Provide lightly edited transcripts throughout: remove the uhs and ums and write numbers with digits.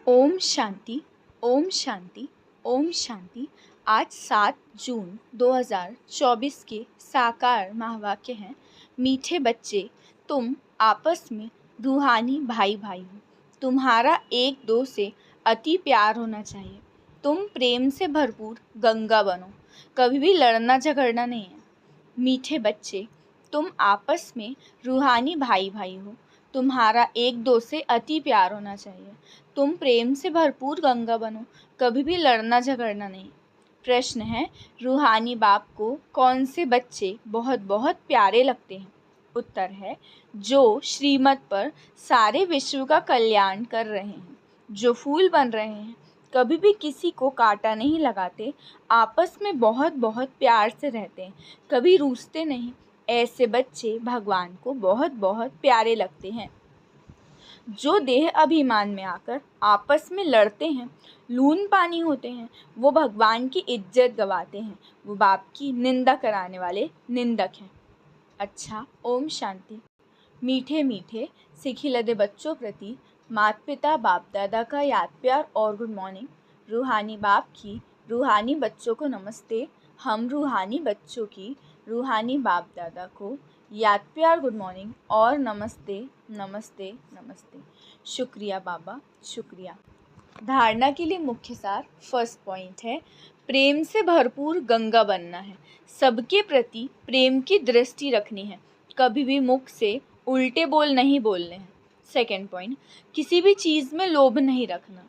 ओम शांति, ओम शांति, ओम शांति। आज 7 जून 2024 के साकार महावाक्य हैं। मीठे बच्चे, तुम आपस में रूहानी भाई भाई हो। तुम्हारा एक दो से अति प्यार होना चाहिए। तुम प्रेम से भरपूर गंगा बनो। कभी भी लड़ना झगड़ना नहीं है। मीठे बच्चे, तुम आपस में रूहानी भाई भाई हो। तुम्हारा एक दो से अति प्यार होना चाहिए। तुम प्रेम से भरपूर गंगा बनो। कभी भी लड़ना झगड़ना नहीं। प्रश्न है, रूहानी बाप को कौन से बच्चे बहुत बहुत प्यारे लगते हैं? उत्तर है, जो श्रीमत पर सारे विश्व का कल्याण कर रहे हैं, जो फूल बन रहे हैं, कभी भी किसी को कांटा नहीं लगाते, आपस में बहुत बहुत प्यार से रहते हैं, कभी रूठते नहीं। ऐसे बच्चे भगवान को बहुत बहुत प्यारे लगते हैं। जो देह अभिमान में आकर आपस में लड़ते हैं, लून पानी होते हैं, वो भगवान की इज्जत गवाते हैं। वो बाप की निंदा कराने वाले निंदक हैं। अच्छा, ओम शांति। मीठे मीठे सिखिलदे बच्चों प्रति माता पिता बाप दादा का याद प्यार और गुड मॉर्निंग। रूहानी बाप की रूहानी बच्चों को नमस्ते। हम रूहानी बच्चों की रूहानी बाप दादा को याद प्यार गुड मॉर्निंग और नमस्ते नमस्ते नमस्ते। शुक्रिया बाबा, शुक्रिया। धारणा के लिए मुख्य सार। फर्स्ट पॉइंट है, प्रेम से भरपूर गंगा बनना है। सबके प्रति प्रेम की दृष्टि रखनी है। कभी भी मुख से उल्टे बोल नहीं बोलने हैं। सेकंड पॉइंट, किसी भी चीज़ में लोभ नहीं रखना।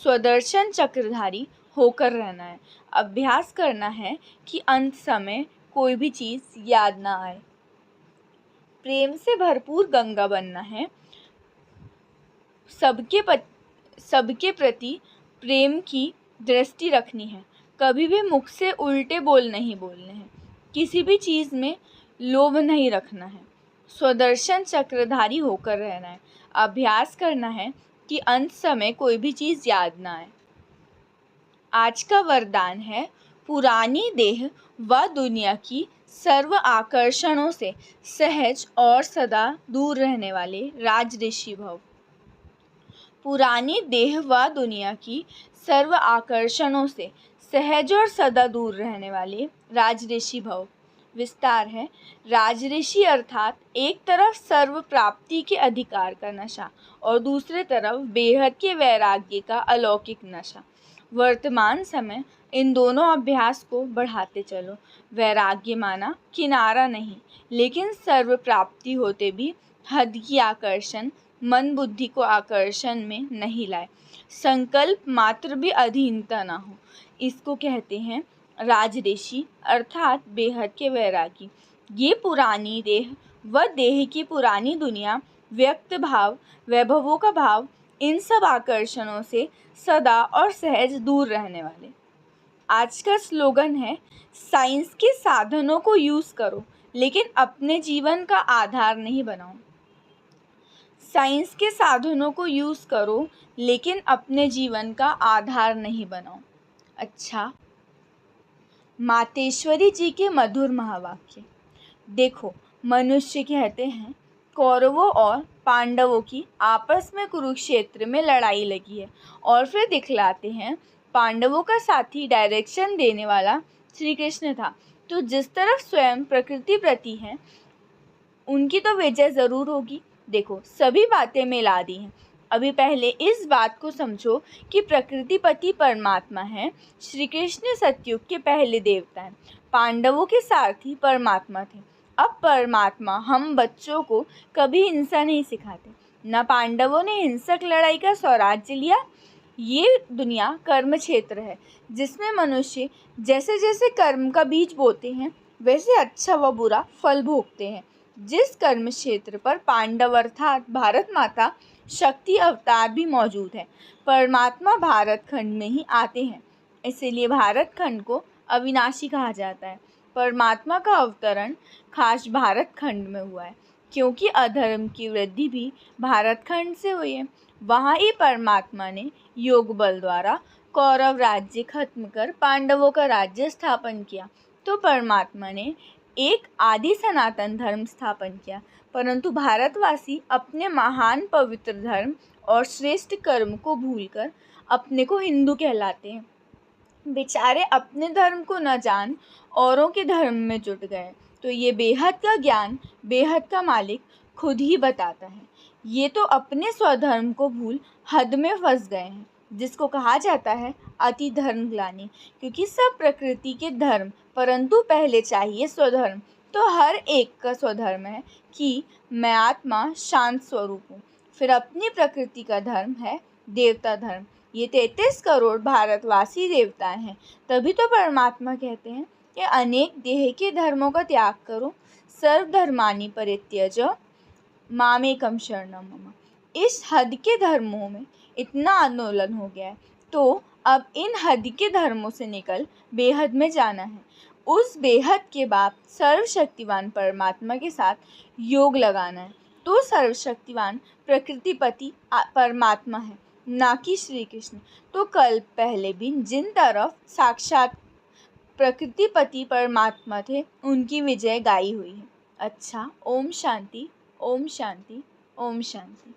स्वदर्शन चक्रधारी होकर रहना है। अभ्यास करना है कि अंत समय कोई भी चीज़ याद ना आए। प्रेम से भरपूर गंगा बनना है। सबके प्रति प्रेम की दृष्टि रखनी है। कभी भी मुख से उल्टे बोल नहीं बोलने हैं। किसी भी चीज़ में लोभ नहीं रखना है। स्वदर्शन चक्रधारी होकर रहना है। अभ्यास करना है कि अंत समय कोई भी चीज़ याद ना आए। आज का वरदान है, पुरानी देह व दुनिया की सर्व आकर्षणों से सहज और सदा दूर रहने वाले राज ऋषि भव। पुरानी देह व दुनिया की सर्व आकर्षणों से सहज और सदा दूर रहने वाले राज ऋषि भव। विस्तार है, राज ऋषि अर्थात एक तरफ सर्व प्राप्ति के अधिकार का नशा और दूसरे तरफ बेहद के वैराग्य का अलौकिक नशा। वर्तमान समय इन दोनों अभ्यास को बढ़ाते चलो। वैराग्य माना किनारा नहीं, लेकिन सर्व प्राप्ति होते भी हद की आकर्षण मन बुद्धि को आकर्षण में नहीं लाए। संकल्प मात्र भी अधीनता ना हो। इसको कहते हैं राजऋषि अर्थात बेहद के वैरागी। ये पुरानी देह व देह की पुरानी दुनिया, व्यक्त भाव, वैभवों का भाव, इन सब आकर्षणों से सदा और सहज दूर रहने वाले। आज का स्लोगन है, साइंस के साधनों को यूज़ करो लेकिन अपने जीवन का आधार नहीं बनाओ। साइंस के साधनों को यूज़ करो लेकिन अपने जीवन का आधार नहीं बनाओ। अच्छा, मातेश्वरी जी के मधुर महावाक्य। देखो, मनुष्य कहते हैं कौरवों और पांडवों की आपस में कुरुक्षेत्र में लड़ाई लगी है और फिर दिखलाते हैं पांडवों का साथी डायरेक्शन देने वाला श्री कृष्ण था। तो जिस तरफ स्वयं प्रकृति प्रति है, उनकी तो विजय ज़रूर होगी। देखो, सभी बातें मिला दी हैं। अभी पहले इस बात को समझो कि प्रकृतिपति परमात्मा है। श्री कृष्ण सतयुग के पहले देवता हैं। पांडवों के सारथी परमात्मा थे। अब परमात्मा हम बच्चों को कभी हिंसा नहीं सिखाते। न पांडवों ने हिंसक लड़ाई का स्वराज्य लिया। ये दुनिया कर्म क्षेत्र है, जिसमें मनुष्य जैसे जैसे कर्म का बीज बोते हैं, वैसे अच्छा व बुरा फल भोगते हैं। जिस कर्म क्षेत्र पर पांडव अर्थात भारत माता शक्ति अवतार भी मौजूद है, परमात्मा भारत खंड में ही आते हैं। इसीलिए भारत खंड को अविनाशी कहा जाता है। परमात्मा का अवतरण खास भारत खंड में हुआ है, क्योंकि अधर्म की वृद्धि भी भारत खंड से हुई है। वहाँ ही परमात्मा ने योग बल द्वारा कौरव राज्य खत्म कर पांडवों का राज्य स्थापन किया। तो परमात्मा ने एक आदि सनातन धर्म स्थापन किया, परंतु भारतवासी अपने महान पवित्र धर्म और श्रेष्ठ कर्म को भूलकर अपने को हिंदू कहलाते हैं। बेचारे अपने धर्म को न जान औरों के धर्म में जुट गए। तो ये बेहद का ज्ञान बेहद का मालिक खुद ही बताता है। ये तो अपने स्वधर्म को भूल हद में फंस गए हैं, जिसको कहा जाता है अति धर्म ग्लानि। क्योंकि सब प्रकृति के धर्म, परंतु पहले चाहिए स्वधर्म। तो हर एक का स्वधर्म है कि मैं आत्मा शांत स्वरूप हूँ। फिर अपनी प्रकृति का धर्म है देवता धर्म। ये 33 करोड़ भारतवासी देवता हैं। तभी तो परमात्मा कहते हैं कि अनेक देह के धर्मों का त्याग करो, सर्वधर्मानि परित्यज मामेकम शरणम मम। इस हद के धर्मों में इतना आंदोलन हो गया है, तो अब इन हद के धर्मों से निकल बेहद में जाना है। उस बेहद के बाद सर्वशक्तिवान परमात्मा के साथ योग लगाना है। तो सर्वशक्तिवान प्रकृतिपति परमात्मा है, ना कि श्री कृष्ण। तो कल पहले भी जिन तरफ साक्षात प्रकृतिपति परमात्मा थे, उनकी विजय गाई हुई है। अच्छा, ओम शांति, ओम शांति, ओम शांति।